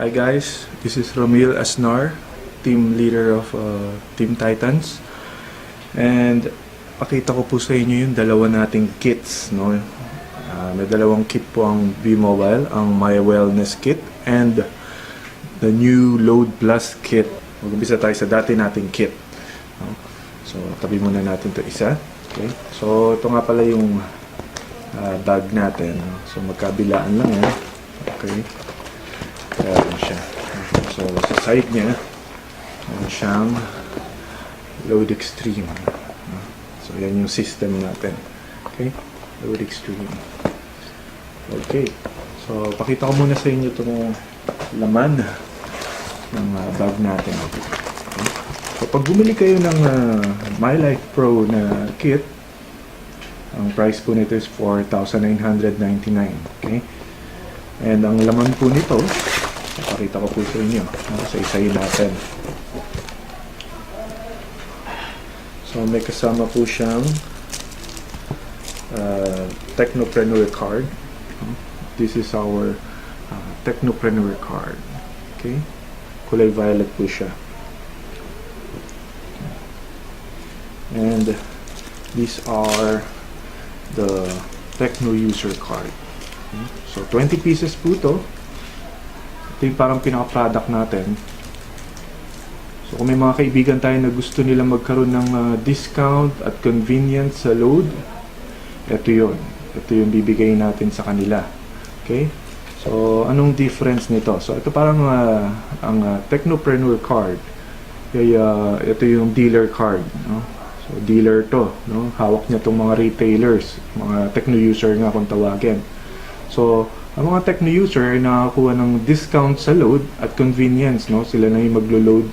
Hi guys, this is Romil Asnar, team leader of Team Titans. And pakita ko po sa inyo yung dalawa nating kits, no? May dalawang kit po ang V-Mobile, ang My Wellness Kit and the new Load Plus Kit. Mag-umpisa tayo sa dati nating kit, no? So tabi muna natin 'to isa. Okay? So ito nga pala yung bag natin, no? So magkabilaan lang yan. Okay? Ayan siya. So, sa side niya, ayan siyang Load Extreme. So, yan yung system natin. Okay? Load Extreme. Okay. So, pakita ko muna sa inyo itong laman ng bag natin. Okay? So, pag bumili kayo ng My Life Pro na kit, ang price po nito is 4,999. Okay? And ang laman po nito, pakita ko po sa inyo. So, isayin natin. So, may kasama po siyang Technopreneur card. This is our Technopreneur card. Okay? Kulay violet po siya. And these are the Techno User card. So, 20 pieces po ito. Ito yung parang pinaka-product natin. So, kung may mga kaibigan tayo na gusto nila magkaroon ng discount at convenience sa load, ito yun. Ito yung bibigay natin sa kanila. Okay? So, anong difference nito? So, ito parang ang Technopreneur card. Kaya, ito yung dealer card. No? So, dealer to. No? Hawak niya itong mga retailers. Mga techno user nga kung tawagin. So, ang mga techno user ay nakakuha ng discount sa load at convenience, no? Sila na yung maglo-load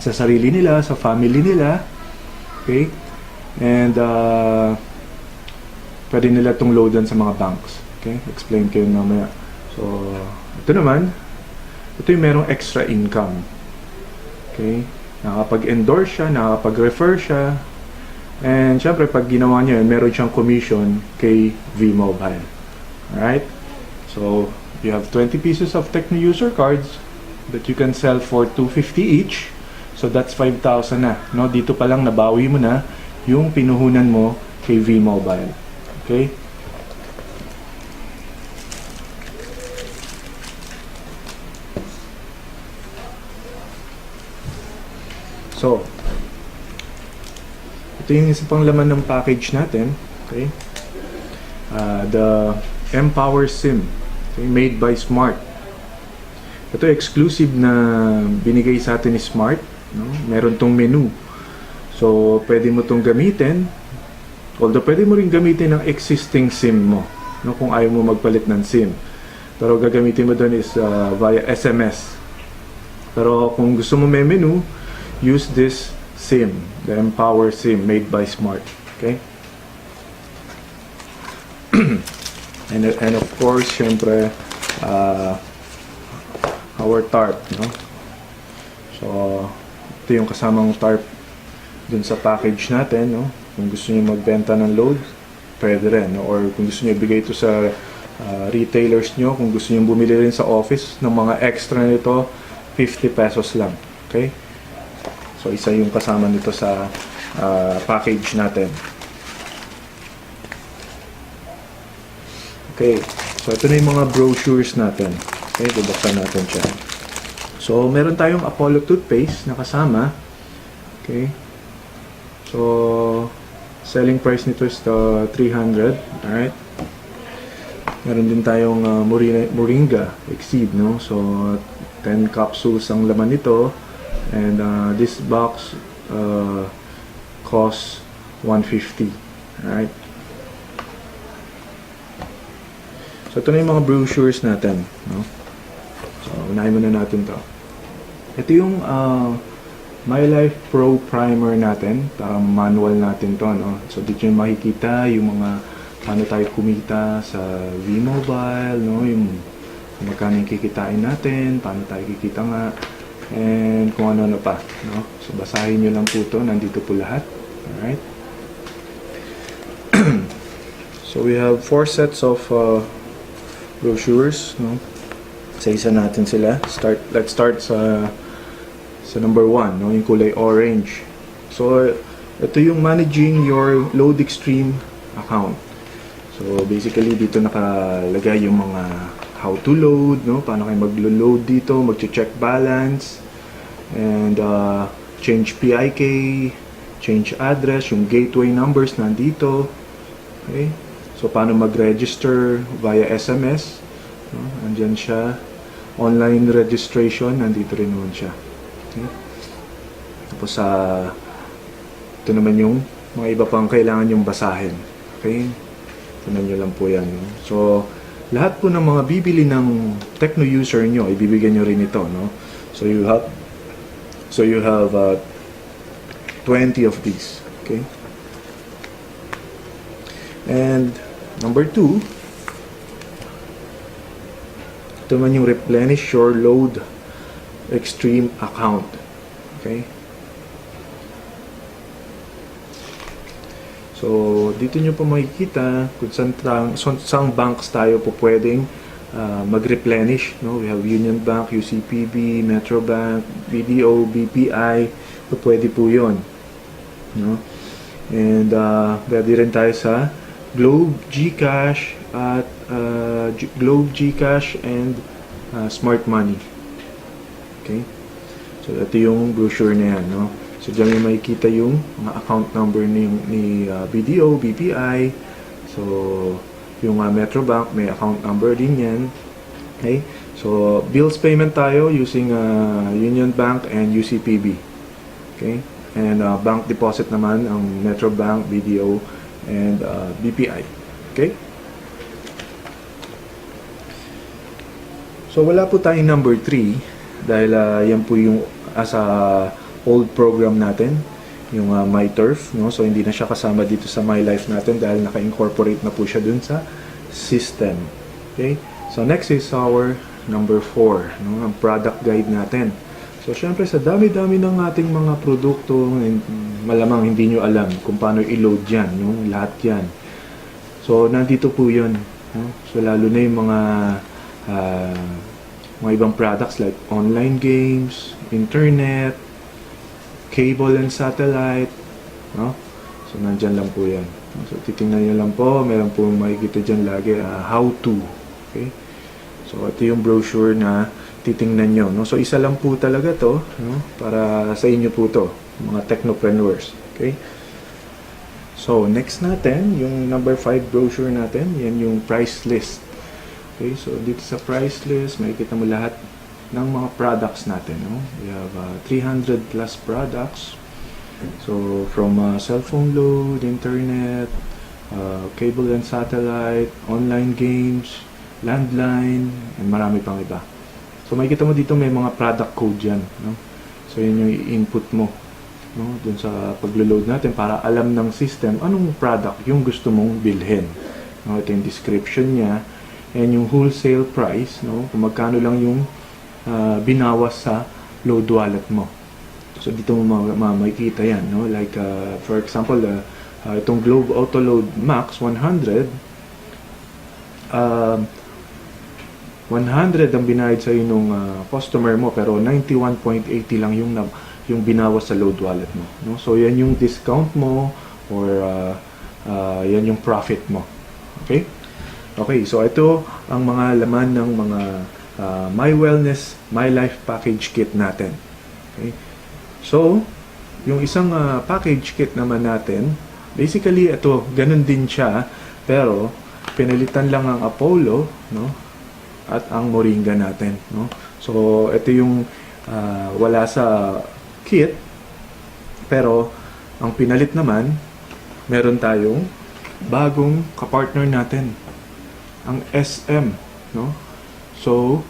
sa sarili nila, sa family nila. Okay? And pwede nila itong loadan sa mga banks. Okay? Explain kayo mamaya. So, ito naman, ito yung merong extra income. Okay? Nakapag-endorse siya, nakapag-refer siya. And syempre, pag ginawa niya yun, meron siyang commission kay V-Mobile. Alright? So, you have 20 pieces of Techno User cards that you can sell for 250 each. So, that's 5,000 na. No? Dito pa lang nabawi mo na yung pinuhunan mo kay V-Mobile. Okay? So, ito yung isa pang laman ng package natin. Okay? The Empower SIM, okay, made by Smart. Ito exclusive na binigay sa atin ni Smart, no? Meron tong menu. So, pwede mo tong gamitin. Although, pwede mo rin gamitin ang existing SIM mo, no? Kung ayaw mo magpalit ng SIM. Pero gagamitin mo doon is via SMS. Pero kung gusto mo may menu, use this SIM, the Empower SIM made by Smart. Okay? And of course, syempre, our tarp, no? So, ito yung kasamang tarp dun sa package natin, no? Kung gusto niyo magbenta ng load, pwede rin, no? Or kung gusto niyo ibigay ito sa retailers nyo, kung gusto niyo bumili rin sa office ng mga extra nito, 50 pesos lang. Okay? So, isa yung kasama nito sa package natin. Okay, so ito na yung mga brochures natin. Okay, bubuksan natin siya. So, meron tayong Apollo toothpaste na kasama. Okay. So, selling price nito is 300. Alright. Meron din tayong Moringa Exceed, no? So, 10 capsules ang laman nito. And this box costs 150. Alright. So, ito na yung mga brochures natin, no? So, unahin muna natin to. Ito yung My Life Pro Primer natin. Parang manual natin to, no? So, dito yung makikita yung mga paano tayo kumita sa V-Mobile, no? Yung magkano yung kikitain natin, paano tayo kikita nga, and kung ano-ano pa, no? So, basahin nyo lang po to. Nandito po lahat. Alright? So, we have 4 sets of brochures, no? Isa-isa natin sila. Let's start sa number 1, no, yung kulay orange. So, ito yung managing your load extreme account. So, basically, dito nakalagay yung mga how to load, no, paano kayo maglo-load dito, mag-check balance, and change PIK, change address, yung gateway numbers nandito. Okay? So, paano mag-register via SMS. No? Andyan siya. Online registration, nandito rin naman siya. Okay? Tapos ito naman yung mga iba pang kailangan yung basahin. Okay? Tignan nyo lang po yan. No? So, lahat po ng mga bibili ng Tecno user nyo, ibibigyan nyo rin ito. No? So, you have 20 of these. Okay? And number 2, ito naman yung replenish your load extreme account. Okay? So, dito nyo po makikita kung saan banks tayo po pwedeng mag-replenish. No? We have Union Bank, UCPB, Metro Bank, BDO, BPI. So, pwede po yun. No? And pwede rin tayo sa Globe, GCash, at Globe, GCash, and Smart Money. Okay? So, ito yung brochure na yan. No? So, dyan yung makikita yung mga account number ni BDO, BPI. So, yung Metro Bank, may account number din yan. Okay? So, bills payment tayo using Union Bank and UCPB. Okay? And bank deposit naman ang Metro Bank, BDO, and BPI. Okay? So, wala po tayong number 3 dahil yan po yung as a old program natin, yung MyTurf, no? So, hindi na siya kasama dito sa MyLife natin dahil naka-incorporate na po siya dun sa system. Okay? So, next is our number 4, no? Ang product guide natin. So, syempre, sa dami-dami ng ating mga produkto, malamang hindi nyo alam kung paano i-load yan, no? Lahat yan. So, nandito po yun. No? So, lalo na yung mga ibang products like online games, internet, cable and satellite, no? So, nandyan lang po yan. So, titingnan nyo lang po. Meron po makikita dyan lagi, how to. Okay? So, ito yung brochure na titingnan nyo, no? So, isa lang po talaga to, no? Para sa inyo po to, mga technopreneurs. Okay? So, next natin, yung number 5 brochure natin, yan yung price list. Okay? So, dito sa price list, makikita mo lahat ng mga products natin, no? We have 300 plus products. So, from cellphone load, internet, cable and satellite, online games, landline, and marami pang iba. So, makikita mo dito may mga product code yan, no? So, yun yung i-input mo, no? Dun sa paglo-load natin para alam ng system anong product yung gusto mong bilhin. No? Ito yung description niya and yung wholesale price, no? Kung magkano lang yung binawas sa load wallet mo. So, dito mo makikita yan, no? Like, for example, itong Globe Auto Load Max 100, 100 ang binayad sa nung customer mo, pero 91.80 lang yung binawas sa load wallet mo, no? So, yan yung discount mo or yan yung profit mo. Okay? Okay, so ito ang mga laman ng mga My Wellness, My Life package kit natin. Okay? So, yung isang package kit naman natin, basically ito, ganun din siya, pero pinalitan lang ang Apollo, no? At ang Moringa natin, no? So, ito yung wala sa kit, pero ang pinalit naman, meron tayong bagong kapartner natin, ang SM, no? So,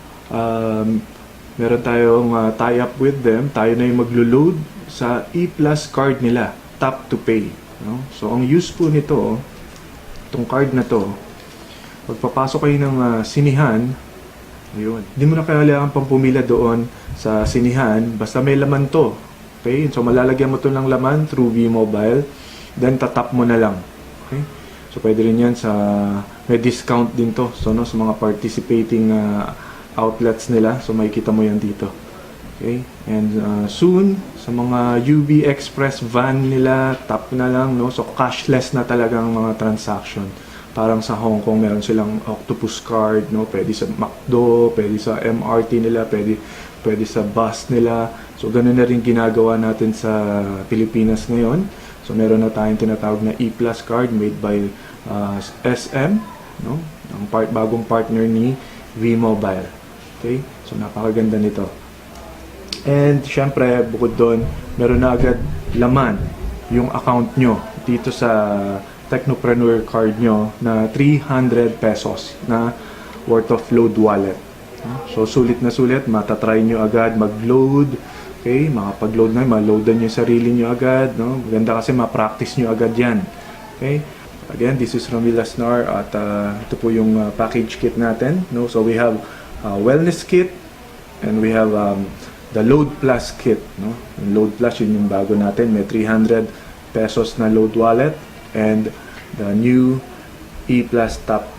meron tayong tie-up with them. Tayo na yung maglo-load sa E-Plus card nila, Tap to Pay, no? So, ang use po nito, itong card na to, pagpapasok kayo ng sinihan, ayun, hindi mo na kailangan pang pumila doon sa sinihan, basta may laman to. Okay? So, malalagyan mo to ng laman through V-Mobile, then tatap mo na lang. Okay? So, pwede rin yan sa, may discount din to. So, no, sa mga participating outlets nila. So makikita mo yan dito. Okay? And soon, sa mga UV Express van nila, tap na lang, no? So cashless na talagang mga transaction. Parang sa Hong Kong, meron silang octopus card, no? Pwede sa McDo, pwede sa MRT nila, pwede sa bus nila. So ganun na rin ginagawa natin sa Pilipinas ngayon. So meron na tayong tinatawag na E-Plus card made by SM, no? Ang bagong partner ni V-Mobile. Okay? So napakaganda nito. And syempre, bukod doon, meron na agad laman yung account nyo dito sa Technopreneur card nyo na 300 pesos na worth of load wallet. So sulit na sulit, matatry nyo agad mag-load. Okay, makapag-load na, ma-loadan nyo yung sarili nyo agad. No? Maganda kasi ma-practice nyo agad yan. Okay, again, this is Romil Asnar at ito po yung package kit natin. No? So we have wellness kit and we have the Load Plus kit, no? Yung Load Plus, yun yung bago natin. May 300 pesos na load wallet and the new E Plus Top